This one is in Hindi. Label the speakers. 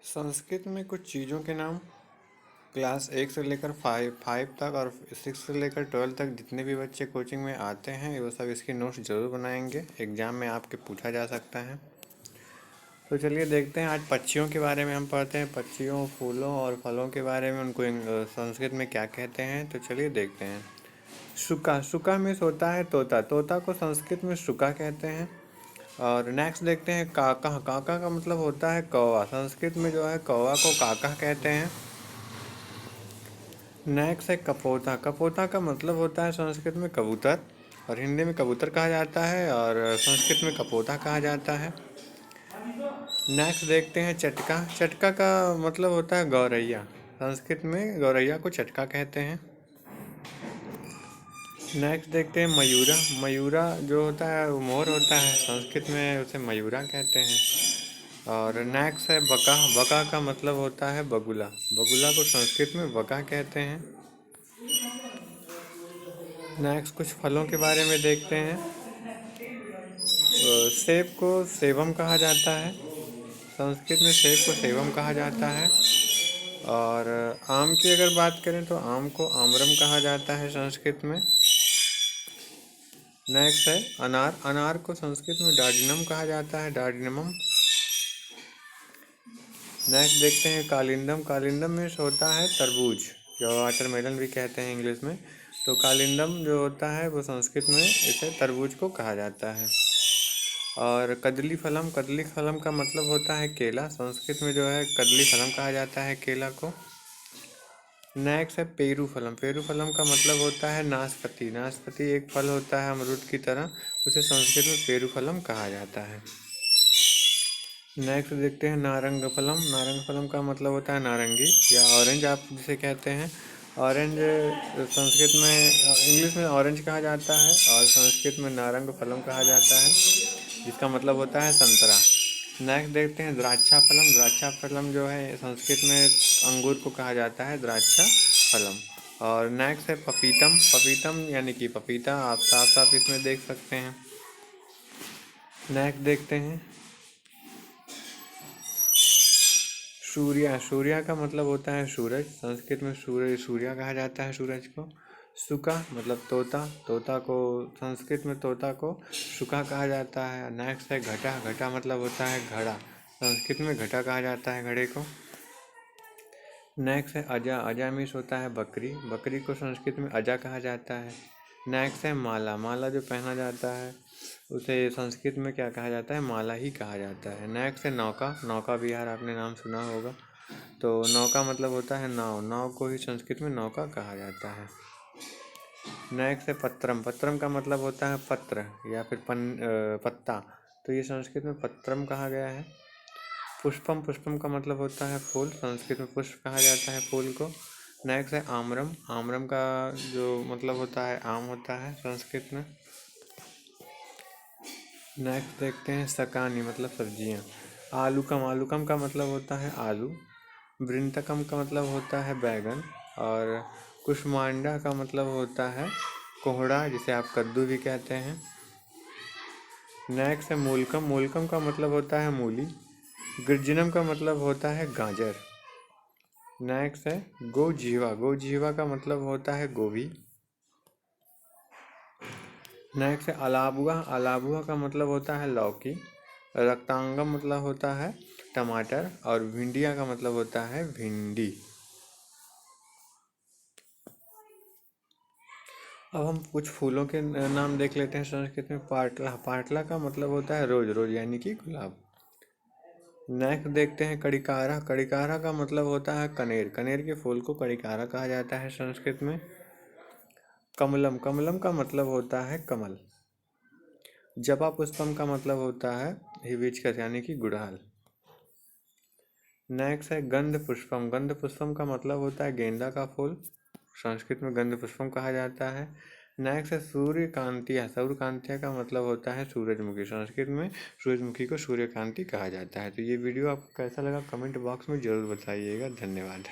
Speaker 1: संस्कृत में कुछ चीज़ों के नाम क्लास 1 से लेकर 5 तक और 6 से लेकर 12 तक जितने भी बच्चे कोचिंग में आते हैं वो सब इसकी नोट्स ज़रूर बनाएंगे। एग्ज़ाम में आपके पूछा जा सकता है। तो चलिए देखते हैं, आज पक्षियों के बारे में हम पढ़ते हैं। पक्षियों, फूलों और फलों के बारे में उनको संस्कृत में क्या कहते हैं, तो चलिए देखते हैं। शुका, शुका में होता है तोता। तोता को संस्कृत में शुका कहते हैं। और नेक्स्ट देखते हैं काका। काका का मतलब होता है कौवा। संस्कृत में जो है कौवा को काका कहते हैं। नेक्स्ट है कपोता। कपोता का मतलब होता है संस्कृत में कबूतर और हिंदी में कबूतर कहा जाता है और संस्कृत में कपोता कहा जाता है। नेक्स्ट देखते हैं चटका। चटका का मतलब होता है गौरैया। संस्कृत में गौरैया को चटका कहते हैं। नेक्स्ट देखते हैं मयूरा। मयूरा जो होता है वो मोर होता है, संस्कृत में उसे मयूरा कहते हैं। और नेक्स्ट है बका। बका का मतलब होता है बगुला। बगुला को संस्कृत में बका कहते हैं। नेक्स्ट कुछ फलों के बारे में देखते हैं। सेब को सेवम कहा जाता है। संस्कृत में सेब को सेवम कहा जाता है। और आम की अगर बात करें तो आम को आम्रम कहा जाता है संस्कृत में। नेक्स्ट है अनार। अनार को संस्कृत में डार्डिनम कहा जाता है, डार्डिनमम। नेक्स्ट देखते हैं कालिंदम। कालिंदम में होता है तरबूज, जो वाटरमेलन भी कहते हैं इंग्लिश में। तो कालिंदम जो होता है वो संस्कृत में इसे तरबूज को कहा जाता है। और कदली फलम। कदली फलम का मतलब होता है केला। संस्कृत में जो है कदली फलम कहा जाता है केला को। नेक्स्ट है पेरू फलम। पेरू फलम का मतलब होता है नाशपाती। नाशपाती एक फल होता है अमरूद की तरह, उसे संस्कृत में पेरू फलम कहा जाता है। नेक्स्ट देखते हैं नारंग फलम। नारंग फलम का मतलब होता है नारंगी या ऑरेंज आप जिसे कहते हैं। ऑरेंज संस्कृत में, इंग्लिश में ऑरेंज कहा जाता है और संस्कृत में नारंग फलम कहा जाता है, जिसका मतलब होता है संतरा। नेक्स्ट देखते हैं द्राक्षा फलम। द्राक्षा फलम जो है संस्कृत में अंगूर को कहा जाता है द्राक्षा फलम। और नेक्स्ट है पपीतम। पपीतम यानी कि पपीता, आप साफ साफ इसमें देख सकते हैं। नेक्स्ट देखते हैं सूर्या। सूर्या का मतलब होता है सूरज। संस्कृत में सूर्या कहा जाता है सूरज को। सुका मतलब तोता। तोता को संस्कृत में तोता को सुका कहा जाता है। नेक्स्ट है घटा। घटा मतलब होता है घड़ा। संस्कृत में घटा कहा जाता है घड़े को। नेक्स्ट है अजा। अजा मीन्स होता है बकरी। बकरी को संस्कृत में अजा कहा जाता है। नेक्स्ट है माला। माला जो पहना जाता है उसे संस्कृत में क्या कहा जाता है, माला ही कहा जाता है। नेक्स्ट है नौका। नौका विहार आपने नाम सुना होगा। तो नौका मतलब होता है नाव। नाव को ही संस्कृत में नौका कहा जाता है। नेक्स्ट है पत्रम। पत्रम का मतलब होता है पत्र या फिर पत्ता, तो ये संस्कृत में पत्रम कहा गया है। पुष्पम। पुष्पम का मतलब होता है फूल। संस्कृत में पुष्प कहा जाता है फूल को। नेक्स्ट है आम्रम। आम्रम का जो मतलब होता है आम होता है संस्कृत में। नेक्स्ट देखते हैं सकानी मतलब सब्जियां। आलूकम। आलूकम का मतलब होता है आलू। वृंतकम का मतलब होता है बैगन। और कुष्मांडा का मतलब होता है कोहड़ा, जिसे आप कद्दू भी कहते हैं। नेक्स्ट है मूलकम। मूलकम का मतलब होता है मूली। गर्जनम का मतलब होता है गाजर। नेक्स्ट है गोजीवा। गोजीवा का मतलब होता है गोभी। नेक्स्ट है अलाबुआ। अलाबुआ का मतलब होता है लौकी। रक्तांगम मतलब होता है टमाटर और भिंडिया का मतलब होता है भिंडी। अब हम कुछ फूलों के नाम देख लेते हैं संस्कृत में। पाटला। पाटला का मतलब होता है रोज। रोज यानी कि गुलाब। नेक्स्ट देखते हैं कड़िकारा। कड़िकारा का मतलब होता है कनेर। कनेर के फूल को कड़िकारा कहा जाता है संस्कृत में। कमलम। कमलम का मतलब होता है कमल। जपा पुष्पम का मतलब होता है हिबिस्कस यानी कि गुड़हल। नेक्स्ट है गंध पुष्पम। गंध पुष्पम का मतलब होता है गेंदा का फूल। संस्कृत में गंध पुष्पम कहा जाता है। नेक्स्ट है सूर्यकांतिया। सूर्यकांतिया का मतलब होता है सूरजमुखी। संस्कृत में सूरजमुखी को सूर्यकांति कहा जाता है। तो ये वीडियो आपको कैसा लगा कमेंट बॉक्स में ज़रूर बताइएगा। धन्यवाद।